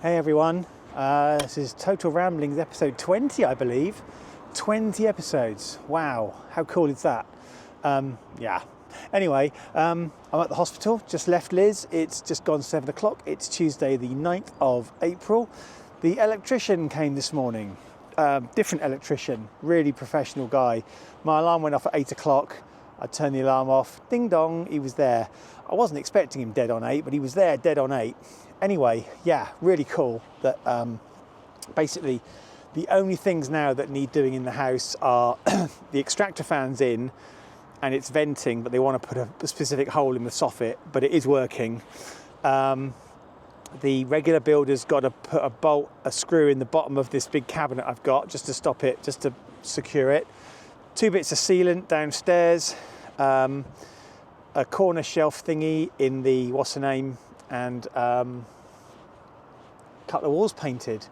Hey everyone, this is Total Ramblings episode 20, I believe. 20 episodes. Wow, how cool is that? Yeah. Anyway, I'm at the hospital, just left Liz. It's just gone 7 o'clock. It's Tuesday the 9th of April. The electrician came this morning. Different electrician, really professional guy. My alarm went off at 8 o'clock. I turned the alarm off, ding dong, he was there. I wasn't expecting him dead on 8, but he was there dead on 8. Anyway, yeah, really cool that basically the only things now that need doing in the house are the extractor fan's in and it's venting, but they want to put a specific hole in the soffit, but it is working. The regular builder's got to put a screw in the bottom of this big cabinet I've got just to stop it, just to secure it. 2 bits of sealant downstairs, a corner shelf thingy in the what's the name, and a couple of walls painted.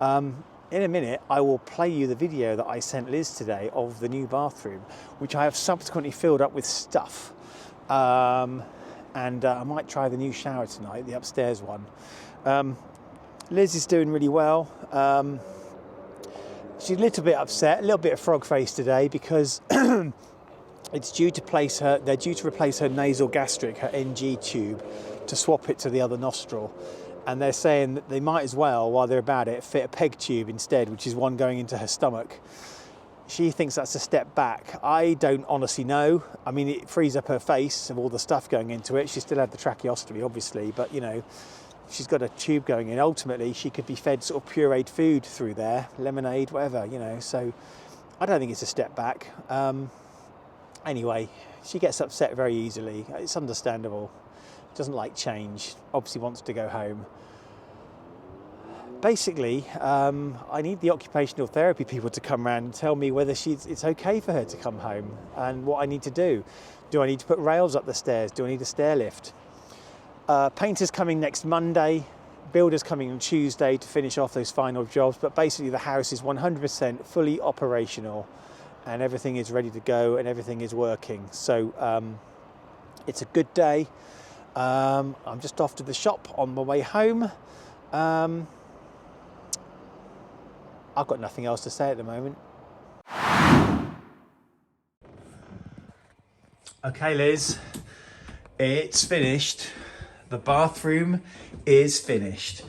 In a minute I will play you the video that I sent Liz today of the new bathroom, which I have subsequently filled up with stuff. And I might try the new shower tonight, the upstairs one. Liz is doing really well. She's a little bit upset, a little bit of frog face today because it's due to they're due to replace her nasal gastric, her NG tube, to swap it to the other nostril. And they're saying that they might as well, while they're about it, fit a peg tube instead, which is one going into her stomach. She thinks that's a step back. I don't honestly know. I mean, it frees up her face of all the stuff going into it. She still had the tracheostomy, obviously, but you know, she's got a tube going in. Ultimately, she could be fed sort of pureed food through there, lemonade, whatever, you know. So I don't think it's a step back. Anyway, she gets upset very easily. It's understandable. Doesn't like change. Obviously wants to go home. Basically, I need the occupational therapy people to come around and tell me whether it's okay for her to come home and what I need to do. Do I need to put rails up the stairs? Do I need a stair lift? Painter's coming next Monday. Builder's coming on Tuesday to finish off those final jobs. But basically the house is 100% fully operational and everything is ready to go and everything is working. So it's a good day. I'm just off to the shop on my way home. I've got nothing else to say at the moment. Okay, Liz, it's finished. The bathroom is finished.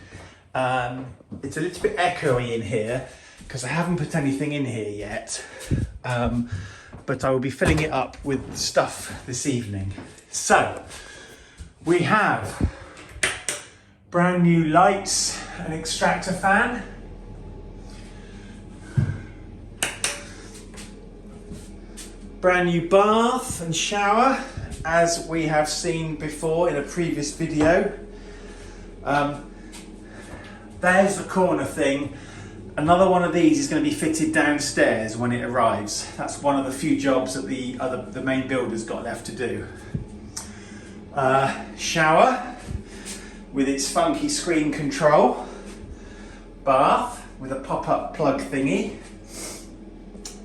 It's a little bit echoey in here because I haven't put anything in here yet. But I will be filling it up with stuff this evening. So, we have brand new lights, an extractor fan, brand new bath and shower, as we have seen before in a previous video. There's the corner thing. Another one of these is going to be fitted downstairs when it arrives. That's one of the few jobs that the main builder's got left to do. Shower with its funky screen control, bath with a pop-up plug thingy.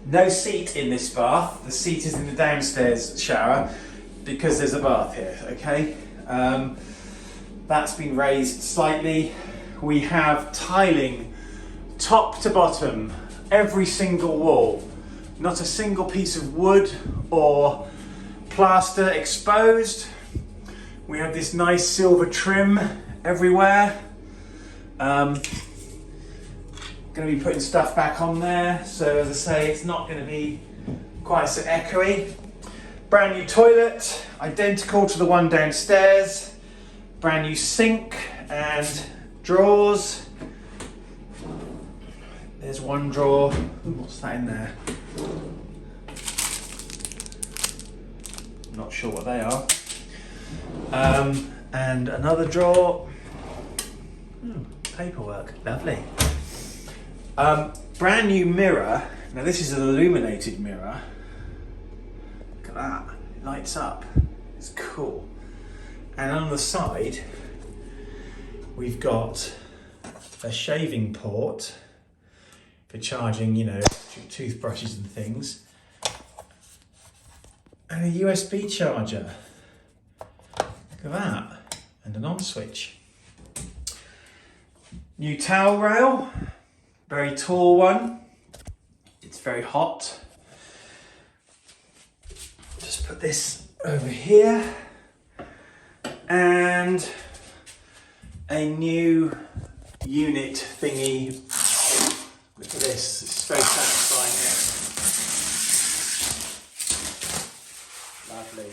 No seat in this bath. The seat is in the downstairs shower because there's a bath here, okay? That's been raised slightly. We have tiling top to bottom, every single wall. Not a single piece of wood or plaster exposed. We have this nice silver trim everywhere. Going to be putting stuff back on there, so as I say, it's not going to be quite so echoey. Brand new toilet, identical to the one downstairs. Brand new sink and drawers. There's one drawer. What's that in there? Not sure what they are. And another drawer. Paperwork, lovely. Brand new mirror. Now this is an illuminated mirror. Look at that, it lights up. It's cool. And on the side, we've got a shaving port for charging, you know, toothbrushes and things. And a USB charger. Look at that. And an on switch. New towel rail, very tall one. It's very hot. Just put this over here. And a new unit thingy. Look at this, it's very satisfying. Lovely.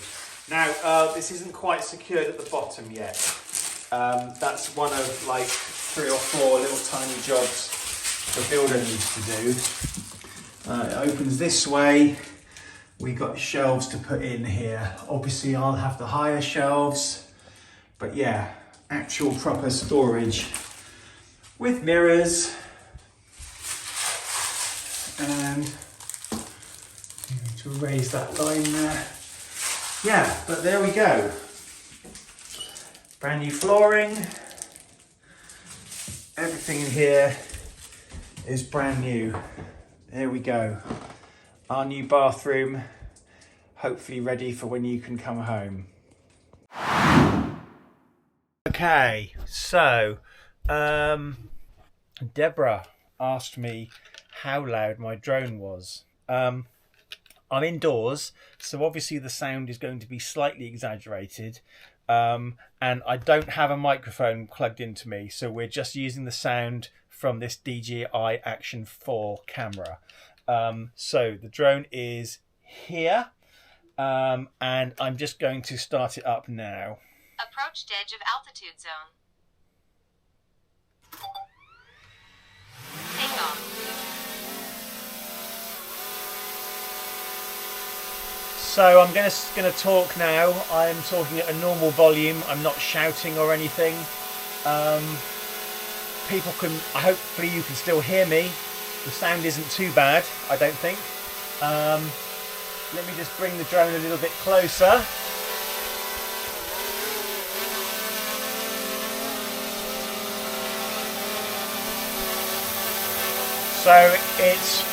Now, this isn't quite secured at the bottom yet. That's one of like 3 or 4 little tiny jobs the builder needs to do. It opens this way. We got shelves to put in here. Obviously, I'll have the higher shelves, but yeah, actual proper storage with mirrors. And to erase that line there. Yeah, but there we go. Brand new flooring. Everything in here is brand new. There we go. Our new bathroom, hopefully ready for when you can come home. Okay, so Deborah asked me how loud my drone was. I'm indoors, so obviously the sound is going to be slightly exaggerated. And I don't have a microphone plugged into me, so we're just using the sound from this DJI Action 4 camera. So the drone is here, and I'm just going to start it up now. Approached edge of altitude zone. Take off. So I'm going to talk now. I'm talking at a normal volume. I'm not shouting or anything. People can, hopefully you can still hear me. The sound isn't too bad, I don't think. Let me just bring the drone a little bit closer. So it's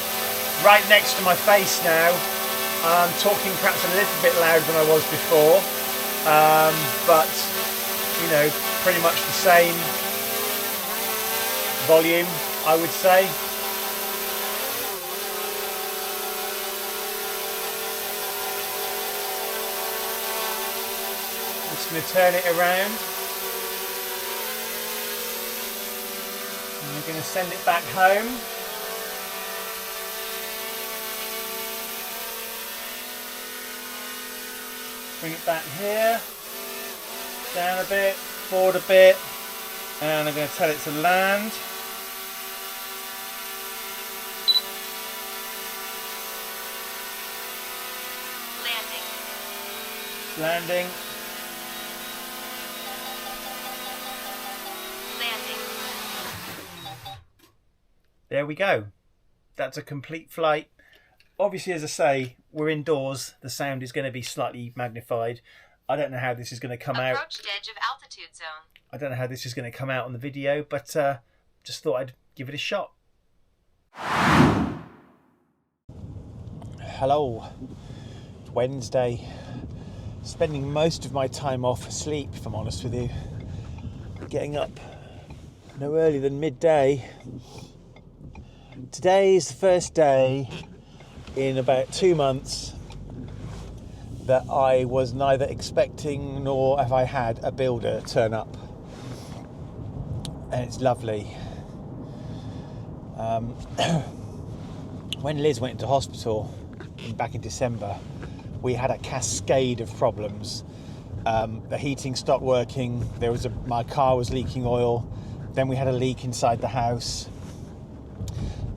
right next to my face now. I'm talking perhaps a little bit louder than I was before, but you know, pretty much the same volume, I would say. I'm just going to turn it around. And we're going to send it back home. Bring it back here, down a bit, forward a bit, and I'm going to tell it to land. Landing. There we go. That's a complete flight. Obviously, as I say, we're indoors. The sound is going to be slightly magnified. I don't know how this is going to come out. Approached edge of altitude zone. I don't know how this is going to come out on the video, but just thought I'd give it a shot. Hello. It's Wednesday. Spending most of my time off asleep, if I'm honest with you. Getting up no earlier than midday. Today is the first day in about 2 months that I was neither expecting nor have I had a builder turn up, and it's lovely. When Liz went into hospital back in December, we had a cascade of problems. The heating stopped working, my car was leaking oil, then we had a leak inside the house.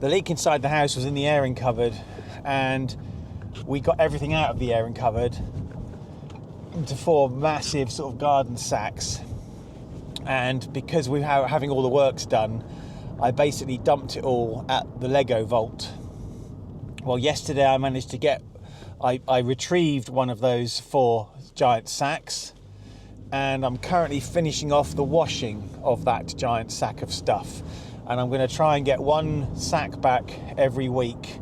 The leak inside the house was in the airing cupboard, and we got everything out of the airing cupboard into 4 massive sort of garden sacks, and because we were having all the works done, I basically dumped it all at the Lego vault. Well, yesterday I managed to I retrieved one of those 4 giant sacks, and I'm currently finishing off the washing of that giant sack of stuff, and I'm going to try and get 1 sack back every week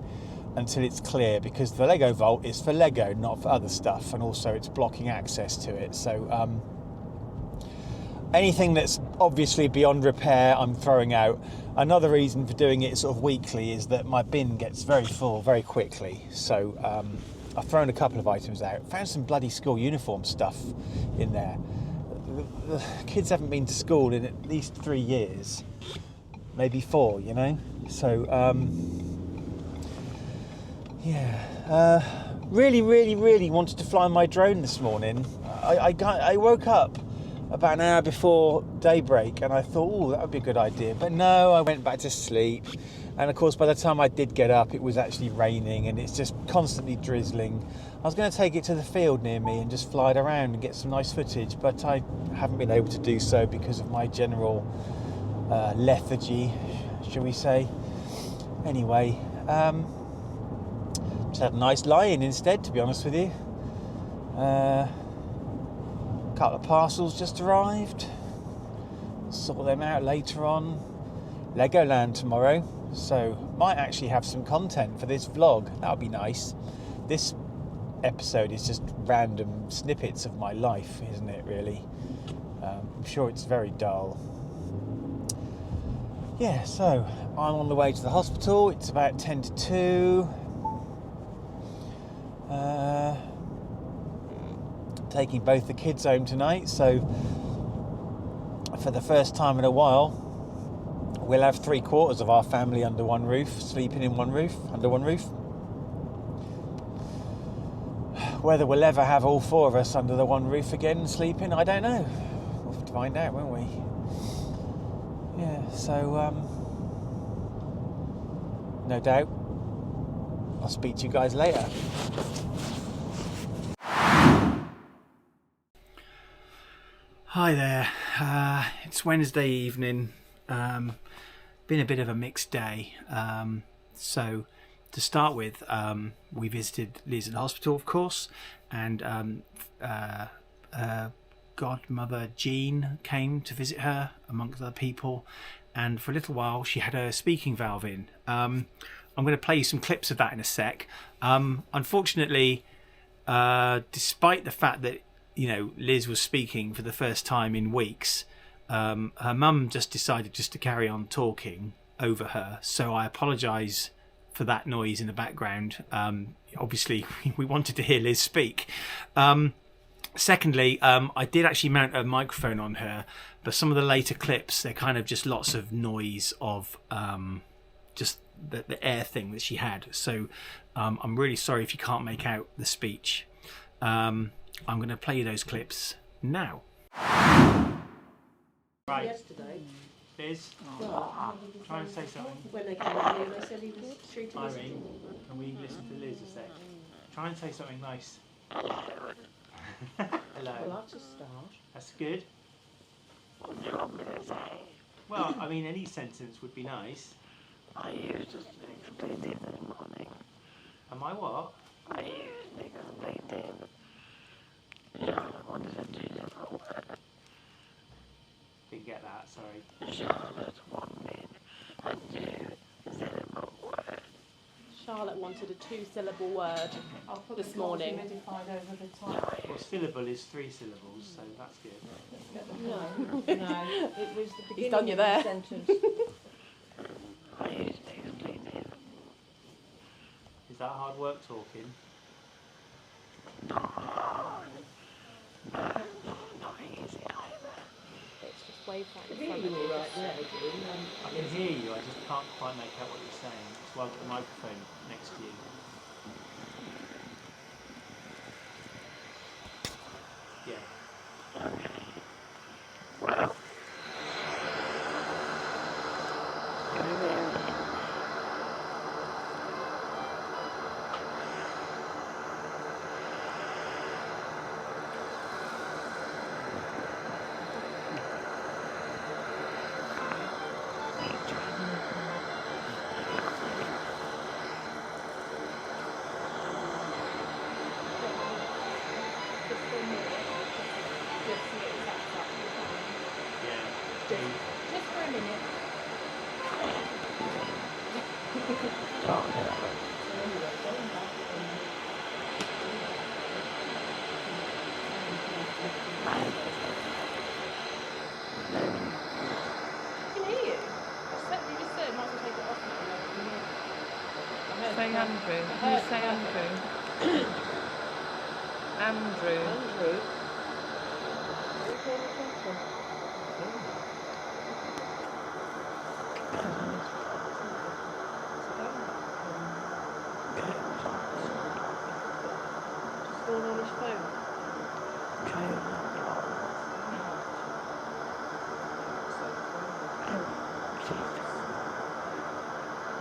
until it's clear, because the Lego vault is for Lego, not for other stuff, and also it's blocking access to it. So anything that's obviously beyond repair, I'm throwing out. Another reason for doing it sort of weekly is that my bin gets very full very quickly. So I've thrown a couple of items out. Found some bloody school uniform stuff in there. The kids haven't been to school in at least 3 years, maybe 4, you know. So really wanted to fly my drone this morning. I woke up about an hour before daybreak and I thought, oh, that would be a good idea. But no, I went back to sleep. And of course, by the time I did get up, it was actually raining and it's just constantly drizzling. I was going to take it to the field near me and just fly it around and get some nice footage, but I haven't been able to do so because of my general lethargy, shall we say. Anyway, just had a nice lie-in instead, to be honest with you. Couple of parcels just arrived. Sort them out later on. Legoland tomorrow, so might actually have some content for this vlog. That'll be nice. This episode is just random snippets of my life, isn't it, really? I'm sure it's very dull. Yeah, so I'm on the way to the hospital. It's about 10 to 2. Taking both the kids home tonight, so for the first time in a while we'll have 3/4 of our family under one roof, sleeping in under one roof. Whether we'll ever have all 4 of us under the one roof again sleeping, I don't know. We'll have to find out, won't we? Yeah, so no doubt I'll speak to you guys later. Hi there, it's Wednesday evening. Been a bit of a mixed day. So to start with, we visited Liz at the hospital, of course, and godmother Jean came to visit her amongst other people, and for a little while she had her speaking valve in. I'm going to play you some clips of that in a sec. Unfortunately, despite the fact that, you know, Liz was speaking for the first time in weeks, her mum just decided just to carry on talking over her, so I apologise for that noise in the background. Obviously we wanted to hear Liz speak. Secondly, I did actually mount a microphone on her, but some of the later clips, they're kind of just lots of noise of just the air thing that she had, so I'm really sorry if you can't make out the speech. I'm going to play you those clips now. Right. Yesterday. Liz, try and say something. When they came in here, they said he was treating us. Irene, can we listen to Liz a sec? Try and say something nice. Hello. Well, that's a start. That's good. What do you want me to say? Well, I mean, any sentence would be nice. I used to speak bleeding in the morning. Am I what? I used to speak bleeding. Charlotte wanted a two-syllable word. Didn't get that, sorry. Charlotte wanted a two-syllable word. Charlotte wanted a 2-syllable word this morning. Well, syllable is 3 syllables, so that's good. No. No, it was the beginning He's done you of there. the sentence. I used to speak bleeding. Is that hard work talking? Not easy either. It's just wave that in I front hear of you you. all right there, Jim. I can hear you, I just can't quite make out what you're saying. That's why I've got the microphone next to you. Yeah. Okay. Well. Just for a minute. Andrew. Can you say Andrew? Andrew. Andrew. Where came the come from? Just going on his phone.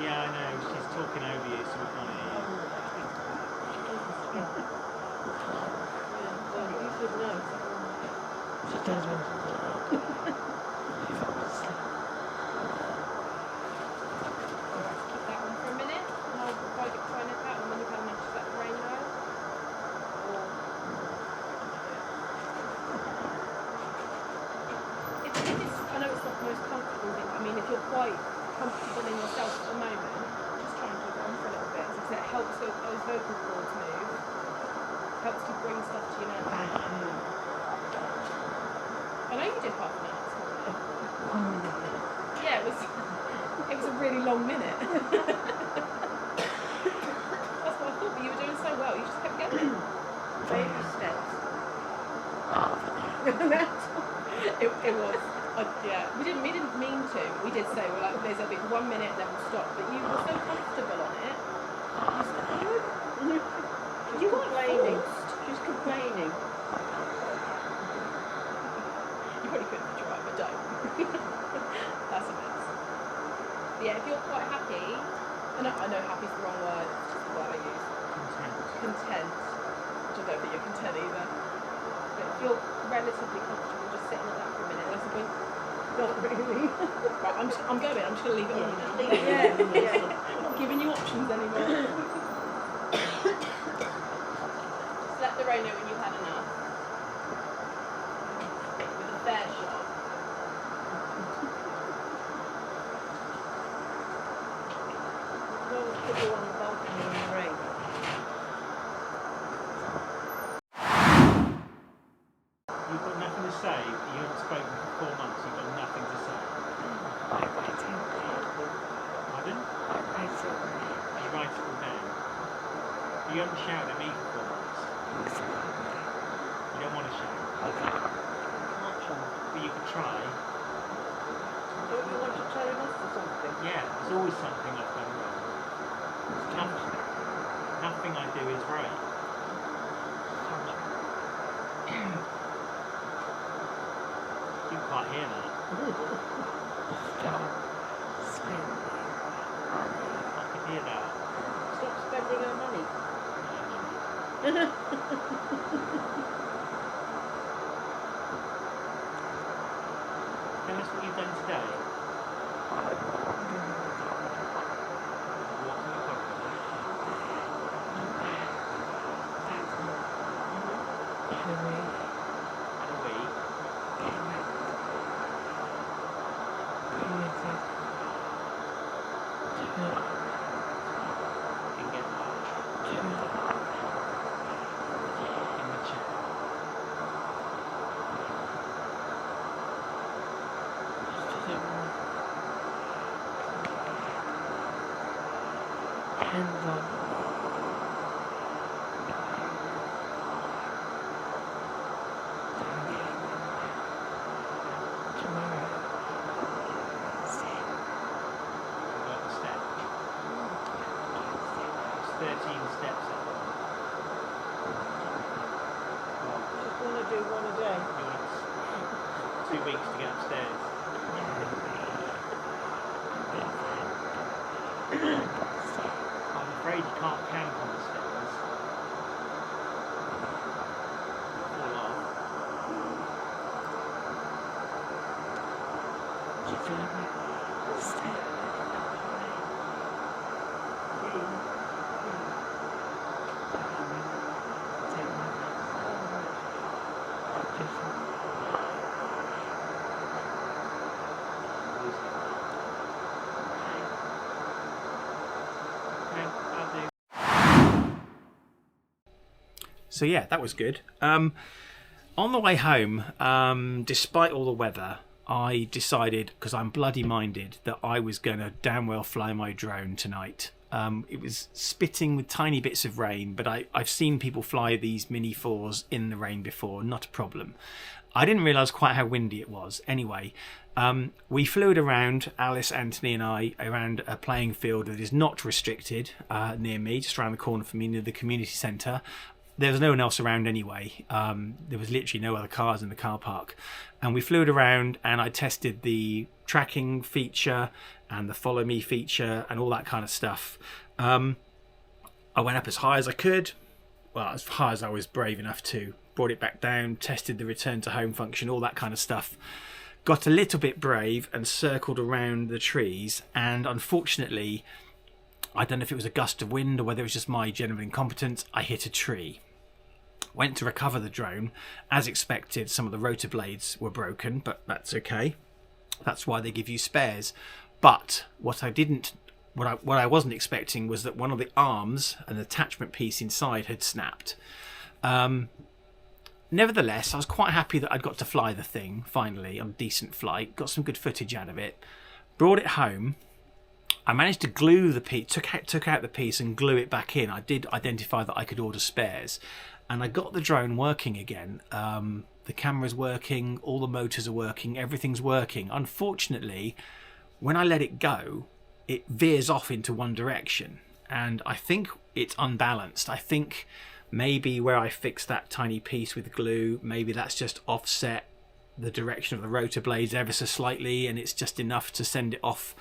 Yeah, I know. She's talking over you, so we can't hear you. Yeah, well, you should know. She does want to Keep that one for a minute, and I'll try and nip out, and when you've had enough, just let the rain go. I know it's not the most comfortable thing. I mean, if you're quite comfortable in yourself at the moment, just try and keep it on for a little bit, because it helps those vocal cords move. Helps to bring stuff to your nerves. I know you did half an hour this morning. 1 minute. Yeah, it was a really long minute. That's what I thought, but you were doing so well. You just kept going. Baby steps. It was. Yeah, we didn't mean to. We did say we're like, there's a big 1 minute, then we'll stop. But you were so comfortable on it. She's complaining. She's complaining. You probably couldn't if you tried, but don't. That's a mess. But yeah, if you're quite happy, I know happy's the wrong word. It's just the word I use. Content. Which I don't think you're content either. But if you're relatively comfortable just sitting like that for a minute, that's a good. Not really. Right, I'm going. I'm just going to leave it on now. Yeah, yeah. I'm not giving you options anymore. Just let the rain know when you've had enough. With a fair shot. No one could go on the balcony in the rain. You've got nothing to say. You haven't spoken for 4 months. You've got nothing to say. Pardon? You write it all down. You haven't shouted at me for 4 months. You don't want to shout. Can't shout. But you could try. Don't you want to tell him off for something? Yeah, there's always something I've done wrong. Nothing I do is right. You can't hear that. I can hear that. Stop spending her money. Tell us what you've done today. What can we talk about? Had a week. Didn't get much. In the chair. Hands on. Tomorrow. Go up the step. It's 13 steps up. Just want to do one a day. You want 2 weeks to get upstairs. I'm afraid you can't camp on the stairs. Fall off. Okay, I'll do. So yeah, that was good. On the way home, despite all the weather, I decided, because I'm bloody minded, that I was going to damn well fly my drone tonight. It was spitting with tiny bits of rain, but I've seen people fly these Mini 4s in the rain before, not a problem. I didn't realise quite how windy it was. Anyway, we flew it around, Alice, Anthony and I, around a playing field that is not restricted near me, just around the corner from me, near the community centre. There was no one else around anyway. There was literally no other cars in the car park. And we flew it around, and I tested the tracking feature and the follow me feature and all that kind of stuff. I went up as high as I could, well, as high as I was brave enough to, brought it back down, tested the return to home function, all that kind of stuff. Got a little bit brave and circled around the trees, and unfortunately, I don't know if it was a gust of wind or whether it was just my general incompetence, I hit a tree. Went to recover the drone. As expected, some of the rotor blades were broken, but that's okay. That's why they give you spares. But what I wasn't expecting was that one of the arms, an attachment piece inside, had snapped. Nevertheless, I was quite happy that I'd got to fly the thing finally on a decent flight. Got some good footage out of it. Brought it home. I managed to glue the piece, took out the piece and glue it back in. I did identify that I could order spares, and I got the drone working again. The camera's working, all the motors are working, everything's working. Unfortunately, when I let it go, it veers off into one direction, and I think it's unbalanced. I think maybe where I fixed that tiny piece with glue, maybe that's just offset the direction of the rotor blades ever so slightly, and it's just enough to send it off.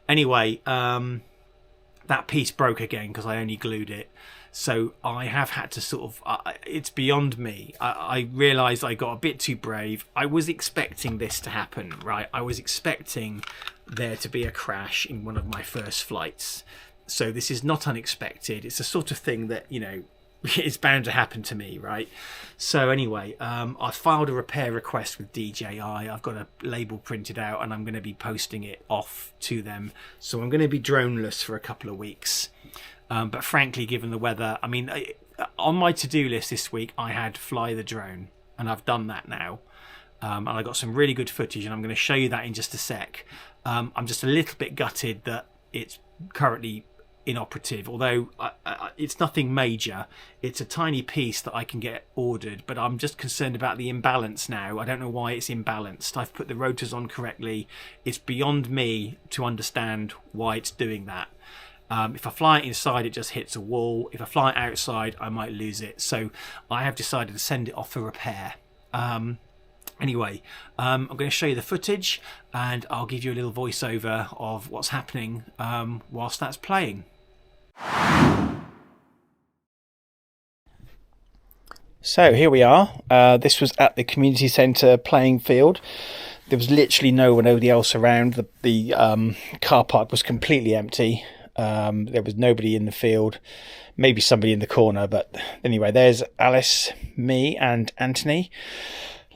Anyway, that piece broke again because I only glued it, so I have had to sort of it's beyond me. I realized I got a bit too brave. I was expecting this to happen, right? I was expecting there to be a crash in one of my first flights, so this is not unexpected. It's the sort of thing that, you know, it's bound to happen to me, right? So anyway, I filed a repair request with DJI. I've got a label printed out, and I'm going to be posting it off to them. So I'm going to be droneless for a couple of weeks. But frankly, given the weather, I mean, on my to-do list this week, I had fly the drone, and I've done that now. And I got some really good footage, and I'm going to show you that in just a sec. I'm just a little bit gutted that it's currently inoperative, although it's nothing major. It's a tiny piece that I can get ordered, but I'm just concerned about the imbalance now. I don't know why it's imbalanced. I've put the rotors on correctly. It's beyond me to understand why it's doing that. If I fly it inside, it just hits a wall. If I fly it outside, I might lose it. So I have decided to send it off for repair. Anyway, I'm going to show you the footage, and I'll give you a little voiceover of what's happening whilst that's playing. So here we are. This was at the community centre playing field. There was literally nobody else around. The car park was completely empty. There was nobody in the field, maybe somebody in the corner, but anyway, there's Alice, me and Anthony.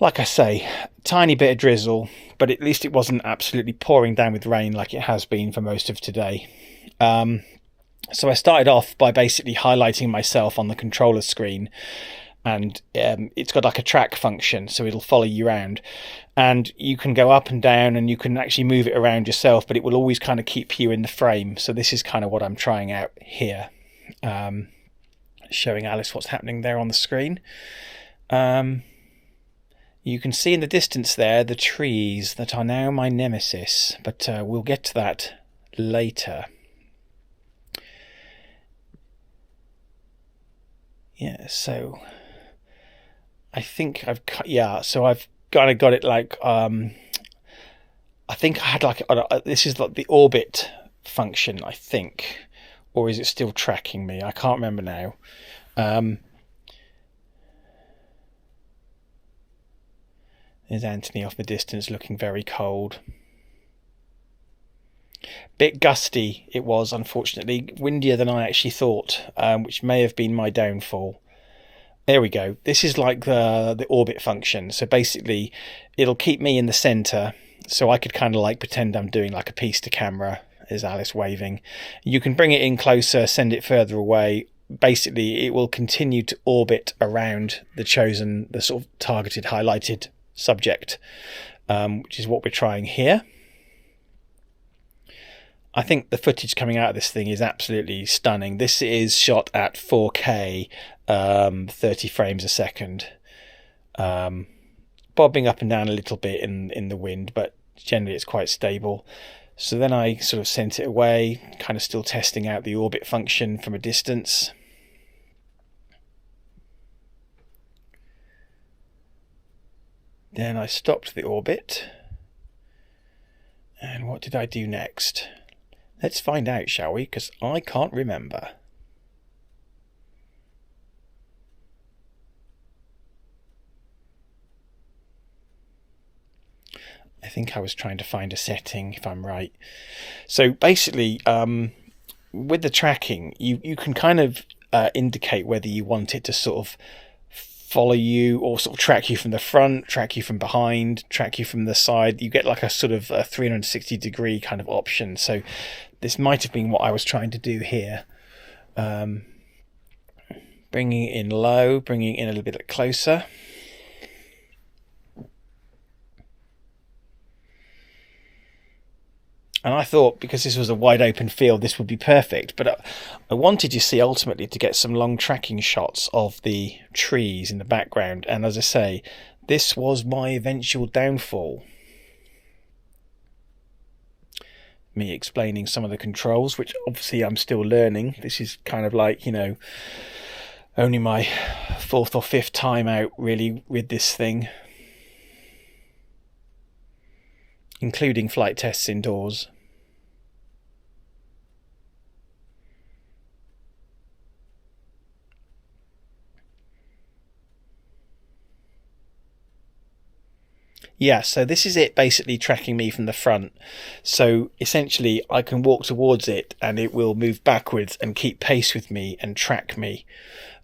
Like I say, tiny bit of drizzle, but at least it wasn't absolutely pouring down with rain like it has been for most of today. So I started off by basically highlighting myself on the controller screen, and it's got like a track function, so it'll follow you around, and you can go up and down and you can actually move it around yourself, but it will always kind of keep you in the frame. So this is kind of what I'm trying out here, showing Alice what's happening there on the screen. You can see in the distance there the trees that are now my nemesis, but we'll get to that later. Yeah, so I think I've so I've kind of got it like I think I had like this is like the orbit function, I think, or is it still tracking me? I can't remember now. There's Anthony off the distance looking very cold. Bit gusty it was, unfortunately. Windier than I actually thought, which may have been my downfall. There we go. This is like the orbit function. So basically, it'll keep me in the centre, so I could kind of like pretend I'm doing like a piece to camera. There's Alice waving. You can bring it in closer, send it further away. Basically, it will continue to orbit around the sort of targeted, highlighted subject, which is what we're trying here. I think the footage coming out of this thing is absolutely stunning. This is shot at 4K, 30 frames a second, bobbing up and down a little bit in the wind, but generally it's quite stable. So then I sort of sent it away, kind of still testing out the orbit function from a distance. Then I stopped the orbit. And what did I do next? Let's find out, shall we? Because I can't remember. I think I was trying to find a setting, if I'm right. So basically, with the tracking, you can kind of indicate whether you want it to sort of follow you or sort of track you from the front, track you from behind, track you from the side. You get like a sort of a 360 degree kind of option. So this might have been what I was trying to do here. Bringing it in low, bringing it in a little bit closer. And I thought, because this was a wide open field, this would be perfect. But I wanted, you see, ultimately to get some long tracking shots of the trees in the background. And as I say, this was my eventual downfall. Me explaining some of the controls, which obviously I'm still learning. This is kind of like, you know, only my 4th or 5th time out really with this thing, including flight tests indoors. Yeah, so this is it basically tracking me from the front. So essentially I can walk towards it and it will move backwards and keep pace with me and track me.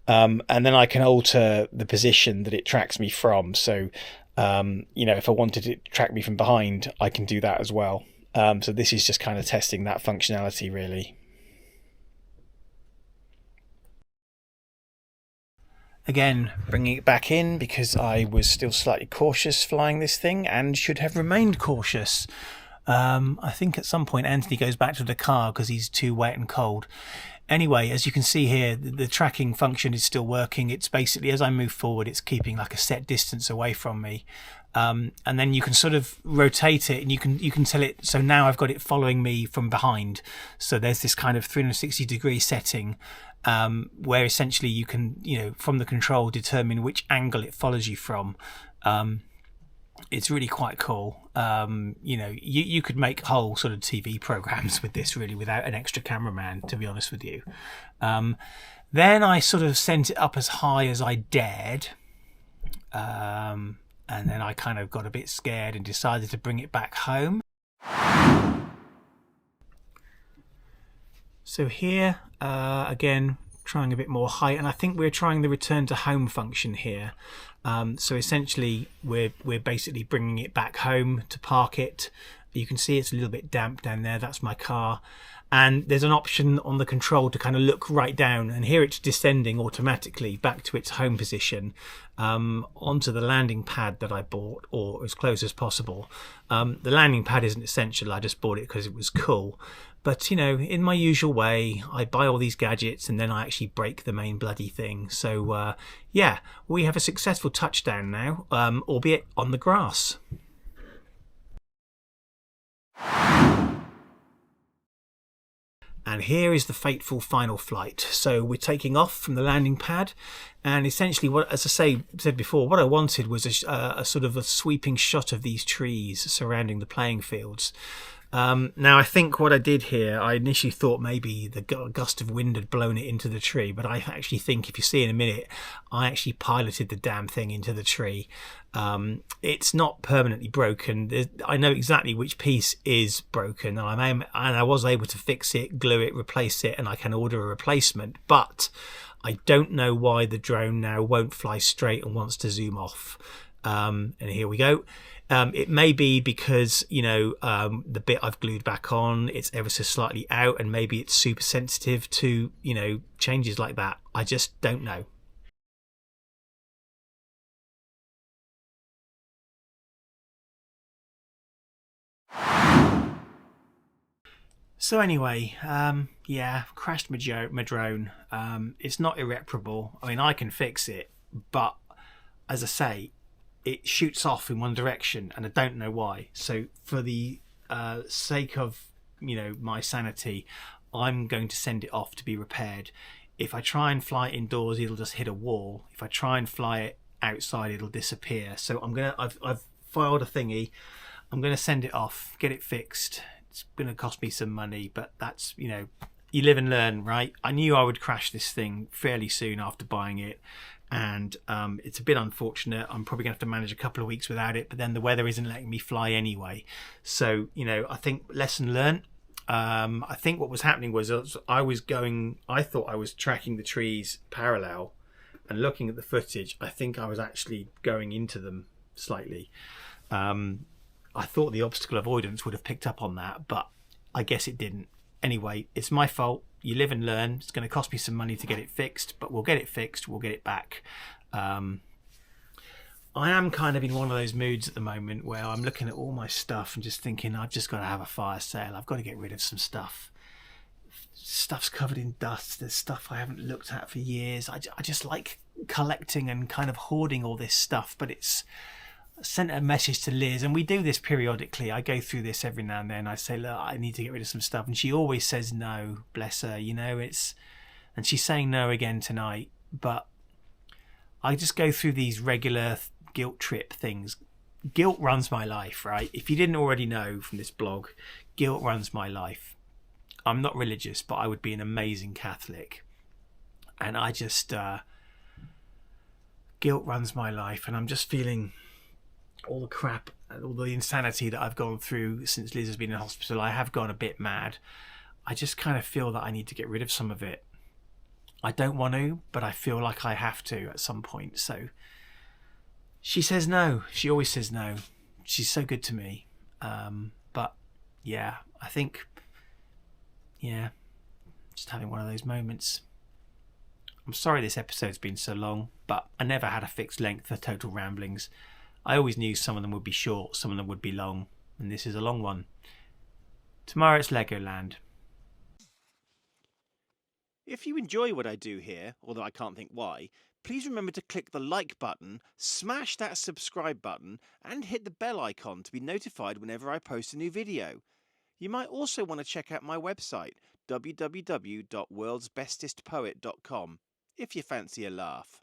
And then I can alter the position that it tracks me from. So, you know, if I wanted it to track me from behind, I can do that as well. So this is just kind of testing that functionality really. Again, bringing it back in because I was still slightly cautious flying this thing and should have remained cautious. I think at some point Anthony goes back to the car because he's too wet and cold. Anyway, as you can see here, the tracking function is still working. It's basically, as I move forward, it's keeping like a set distance away from me. And then you can sort of rotate it and you can tell it. So now I've got it following me from behind. So there's this kind of 360 degree setting where essentially you can, you know, from the control determine which angle it follows you from. It's really quite cool. You know, you could make whole sort of TV programs with this really without an extra cameraman, to be honest with you. Then I sort of sent it up as high as I dared. And then I kind of got a bit scared and decided to bring it back home. So here, again, trying a bit more height, and I think we're trying the return to home function here. So essentially, we're basically bringing it back home to park it. You can see it's a little bit damp down there. That's my car. And there's an option on the control to kind of look right down, and here it's descending automatically back to its home position onto the landing pad that I bought, or as close as possible. The landing pad isn't essential, I just bought it because it was cool. But, you know, in my usual way, I buy all these gadgets and then I actually break the main bloody thing. So, yeah, we have a successful touchdown now, albeit on the grass. And here is the fateful final flight. So we're taking off from the landing pad, and essentially, what, as I said before, what I wanted was a sort of a sweeping shot of these trees surrounding the playing fields. Now, I think what I did here, I initially thought maybe the gust of wind had blown it into the tree, but I actually think, if you see in a minute, I actually piloted the damn thing into the tree. It's not permanently broken. I know exactly which piece is broken, and I was able to fix it, glue it, replace it, and I can order a replacement, but I don't know why the drone now won't fly straight and wants to zoom off. And here we go. It may be because, you know, the bit I've glued back on, it's ever so slightly out, and maybe it's super sensitive to, you know, changes like that. I just don't know. So anyway, yeah, crashed my drone. It's not irreparable. I mean, I can fix it, but as I say, it shoots off in one direction, and I don't know why. So for the sake of my sanity, I'm going to send it off to be repaired. If I try and fly it indoors, it'll just hit a wall. If I try and fly it outside, it'll disappear. So I've filed a thingy. I'm gonna send it off, get it fixed. It's gonna cost me some money, but that's you live and learn, right? I knew I would crash this thing fairly soon after buying it, and it's a bit unfortunate. I'm probably gonna have to manage a couple of weeks without it, but then the weather isn't letting me fly anyway. So I think lesson learned. I think what was happening was I thought I was tracking the trees parallel, and looking at the footage, I think I was actually going into them slightly. I thought the obstacle avoidance would have picked up on that, but I guess it didn't. Anyway, it's my fault. You live and learn. It's going to cost me some money to get it fixed, but we'll get it fixed. We'll get it back. I am kind of in one of those moods at the moment where I'm looking at all my stuff and just thinking, I've just got to have a fire sale. I've got to get rid of some stuff. Stuff's covered in dust. There's stuff I haven't looked at for years. I just like collecting and kind of hoarding all this stuff, but it's sent a message to Liz, and we do this periodically. I go through this every now and then. I say, look, I need to get rid of some stuff, and she always says no. Bless her, and she's saying no again tonight. But I just go through these regular guilt trip things. Guilt runs my life, right? If you didn't already know from this blog, guilt runs my life. I'm not religious, but I would be an amazing Catholic, and I just guilt runs my life, and I'm just feeling all the crap, all the insanity that I've gone through since Liz has been in hospital. I have gone a bit mad. I just kind of feel that I need to get rid of some of it. I don't want to, but I feel like I have to at some point. So she says no. She always says no. She's so good to me. But yeah, I think, just having one of those moments. I'm sorry this episode's been so long, but I never had a fixed length for Total Ramblings. I always knew some of them would be short, some of them would be long, and this is a long one. Tomorrow it's Legoland. If you enjoy what I do here, although I can't think why, please remember to click the like button, smash that subscribe button, and hit the bell icon to be notified whenever I post a new video. You might also want to check out my website, www.worldsbestestpoet.com, if you fancy a laugh.